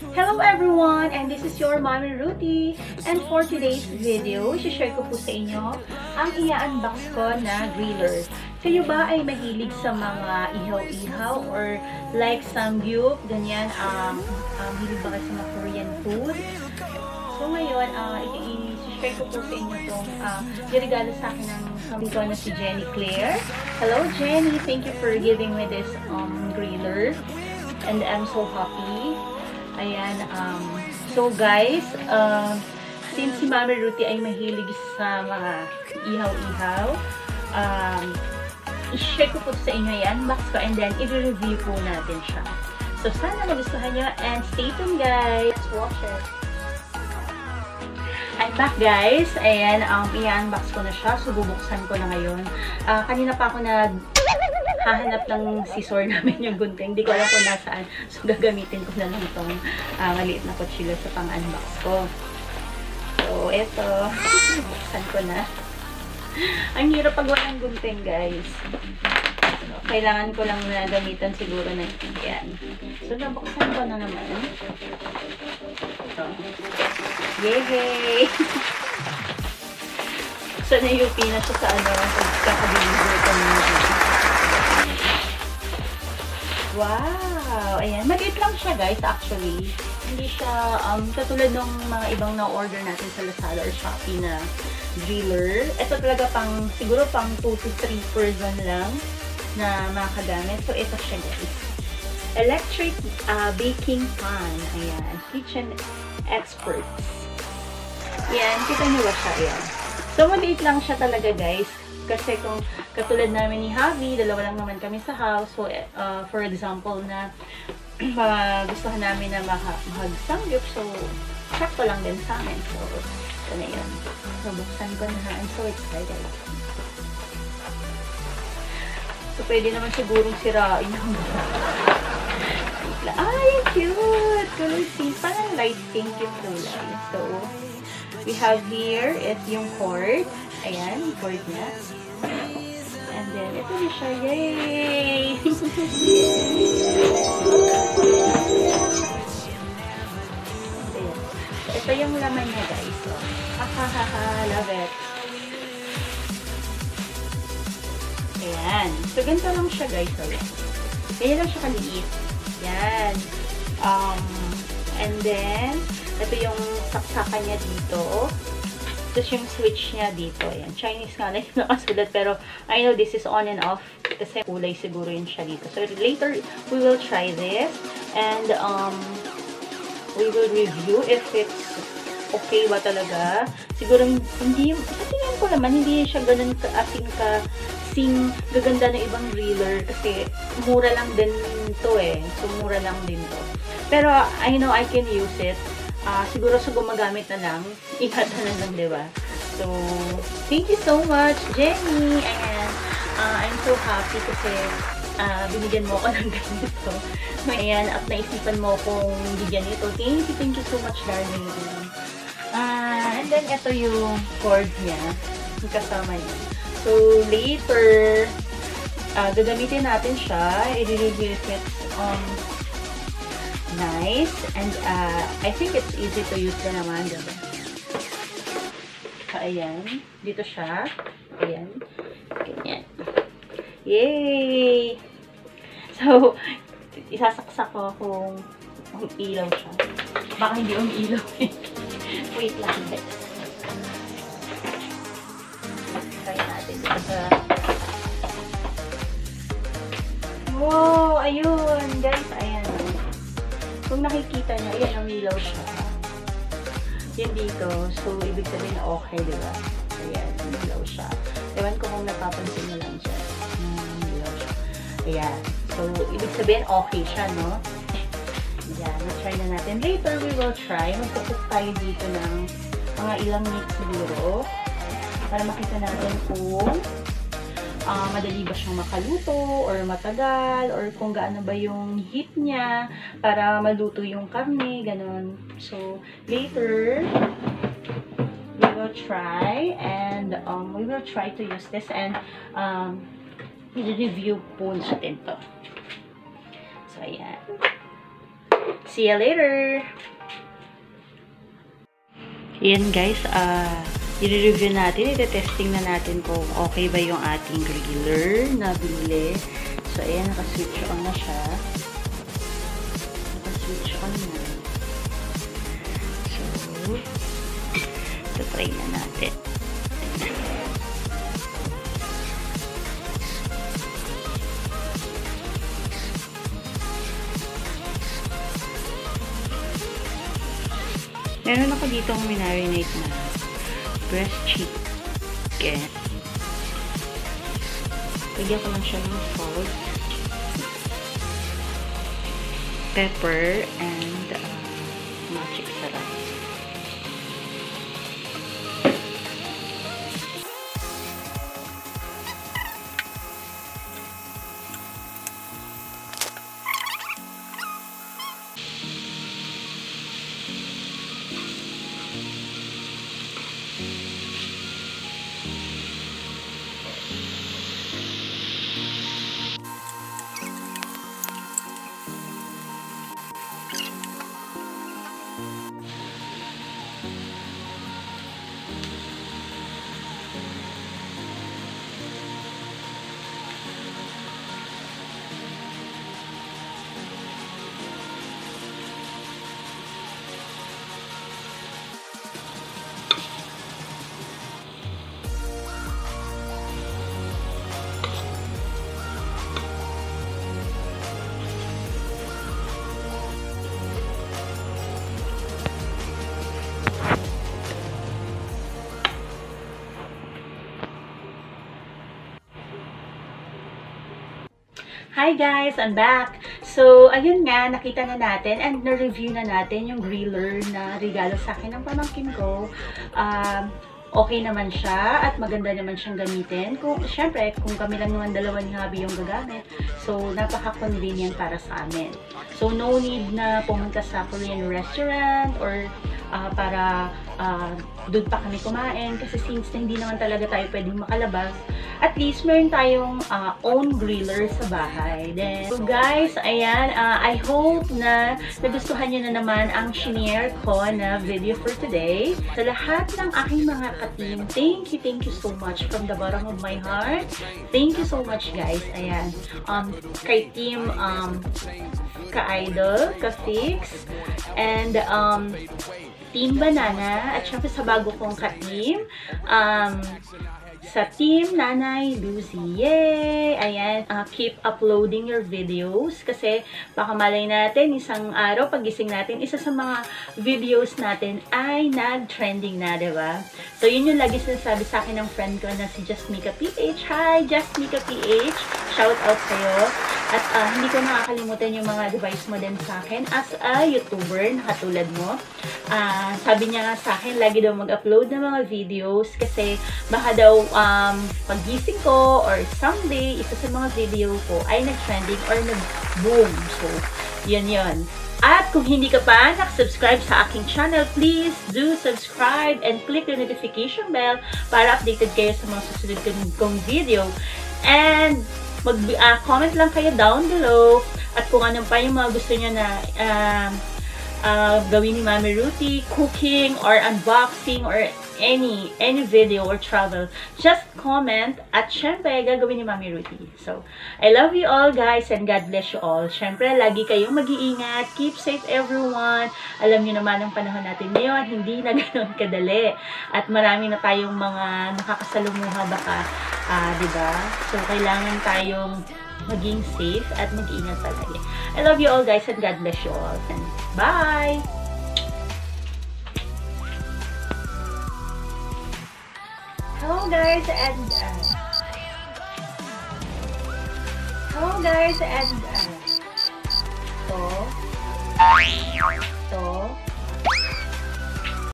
Hello everyone, and this is your Mommie Ruthie. And for today's video, share ko po sa inyo ang i-unbox ko na griller. Kayo ba ay mahilig sa mga ihaw-ihaw or like samgyup, ganyan, hilig ba kayo sa mga Korean food? So ngayon, i-share ko po sa inyo itong regalo sa akin ng kamigo na si Jenny Claire. Hello Jenny, thank you for giving me this griller. And I'm so happy. Ayan, so guys, since si Mommie Ruthie ay mahilig sa mga ihaw-ihaw, i-share ko po sa inyo yan, unbox ko, and then i-review po natin siya. So sana magustuhan nyo, and stay tuned guys. Let's watch it. I'm back guys. Ayan, i-unbox ko na siya, so bubuksan ko na ngayon. Kanina pa ako hahanap ng scissor namin yung gunting. Hindi ko alam kung nasaan. So, gagamitin ko na lang itong maliit na kutsilyo sa pang-unbox ko. So, eto. Buksan ko na. Ang hirap pag walang gunting, guys. So, kailangan ko lang na gamitan siguro na yan. So, nabuksan ko na naman. So, yay! So, na-UP na siya sa pagkakadeliver ko naman. Wow! Ayan. Maliit lang siya guys actually. Hindi siya katulad ng mga ibang na-order natin sa Lazada or Shopee na driller. Ito talaga siguro pang 2 to 3 person lang na makagamit. So ito siya guys. Electric baking pan. Ayan. Kitchen experts. Ayan. Kita nyo ba siya? Ayan. So maliit lang siya talaga guys. Kasi kung katulad namin ni Javi, dalawa lang naman kami sa house. So, for example, na gustuhan namin na mag-samgyup. So, sakto lang din sa amin. So, ito na yun. So, buksan ko na. I'm so excited. So, pwede naman sigurong sirain yung ay, cute! Color pink. Parang light pink yung kulay. So, we have here is yung cord. Ayan, yung cord niya. And then, ito na siya. Yay! So, ito yung laman niya, guys. So, love it. Ayan. So, ganito lang siya, guys. So, ganyan lang siya kaliit. Ayan. And then, ito yung saksakan niya dito. Tapos yung switch niya dito. Ayan. Chinese nga lang yung nakasulat. Pero, I know this is on and off. Kasi kulay siguro yun siya dito. So, later, we will try this. And, we will review if it's okay ba talaga. Siguro, hindi, tingnan ko naman, hindi siya ganun kasing gaganda ng ibang driller. Kasi, mura lang din to eh. So, mura lang din to. Pero, I know I can use it. Siguro sa gumagamit na lang, ingatan na lang, diba? So, thank you so much, Jenny! Ayan, I'm so happy kasi binigyan mo ako ng ganito. Ayan, at naisipan mo kung bigyan ito. Thank you so much, darling. And then, ito yung cord niya, yung kasama niya. So, later, gagamitin natin siya. I-review if it's nice, and I think it's easy to use na naman, diba? Ayan, dito siya. Ayan. Ganyan. Yay! So, isasaksak ko kung ilaw siya. Baka hindi ilaw eh. Wait lang, guys. Try natin dito sa... Wow! Ayun! Guys, ayan. Kung nakikita niya, ayan, umilaw siya. Yan dito. So, ibig sabihin na okay, diba? Ayan, umilaw siya. Ewan ko kung napapansin niyo lang siya. Umilaw siya. Ayan. So, ibig sabihin okay siya, no? Ayan, na-try na natin. Later, we will try. Magkakot tayo dito ng mga ilang minutes siguro. Para makita natin kung madali ba siyang makaluto or matagal or kung gaano ba yung heat niya para maluto yung karne, ganun. So, later, we will try and we will try to use this and i-review po natin to. So, ayan. See you later! Yan guys, i-review natin, i-testing na natin kung okay ba yung ating griller na binili. So, ayan, naka-switch on na siya. Naka-switch on na. So, ito, try na natin. Meron ako dito ang minarinate na breast chicken. Lagyan ko lang siya ng salt, pepper, and magic sarap. Hi guys! I'm back! So, ayun nga, nakita na natin and na-review na natin yung griller na regalo sa akin ng pamangkin ko. Okay naman siya at maganda naman siyang gamitin. Siyempre, kung kami lang naman dalawa ni Habi yung gagamit, so napaka-convenient para sa amin. So, no need na pumunta sa Korean restaurant or para doon pa kami kumain kasi since hindi naman talaga tayo pwedeng makalabas, at least meron tayong own griller sa bahay. Then, so guys, ayan, I hope na nagustuhan nyo na naman ang shinare ko na video for today. Sa lahat ng aking mga ka-team, thank you so much from the bottom of my heart. Thank you so much guys. Ayan, kay team ka-idol, ka-fix, and Team Banana, at syempre sa bago kong ka-team, sa Team Nanay Lucy. Yay! Ayan, keep uploading your videos kasi baka malay natin, isang araw, pagising natin, isa sa mga videos natin ay nag-trending na, diba? So, yun yung lagi sinasabi sa akin ng friend ko na si Jasmika PH. Hi, Jasmika PH! Shout out sa'yo. At hindi ko nakakalimutan yung mga advice mo din sa akin as a YouTuber na katulad mo. Sabi niya nga sa akin, lagi daw mag-upload ng mga videos kasi baka daw pagising ko or someday, isa sa mga video ko ay nag-trending or nag-boom. So, yun. At kung hindi ka pa nakasubscribe sa aking channel, please do subscribe and click the notification bell para updated kayo sa mga susunod kong video. And comment lang kayo down below at kung ano pa yung mga gusto nyo na gawin ni Mommie Ruthie, cooking or unboxing or any video or travel, just comment at syempre gagawin ni Mommie Ruthie. So, I love you all guys and God bless you all. Syempre, lagi kayong mag-iingat. Keep safe everyone. Alam niyo naman ang panahon natin ngayon, hindi na ganoon kadali. At marami na tayong mga nakakasalumuha baka, diba? So, kailangan tayong maging safe at mag-iingat palagi. I love you all guys and God bless you all. And bye! Hello guys and to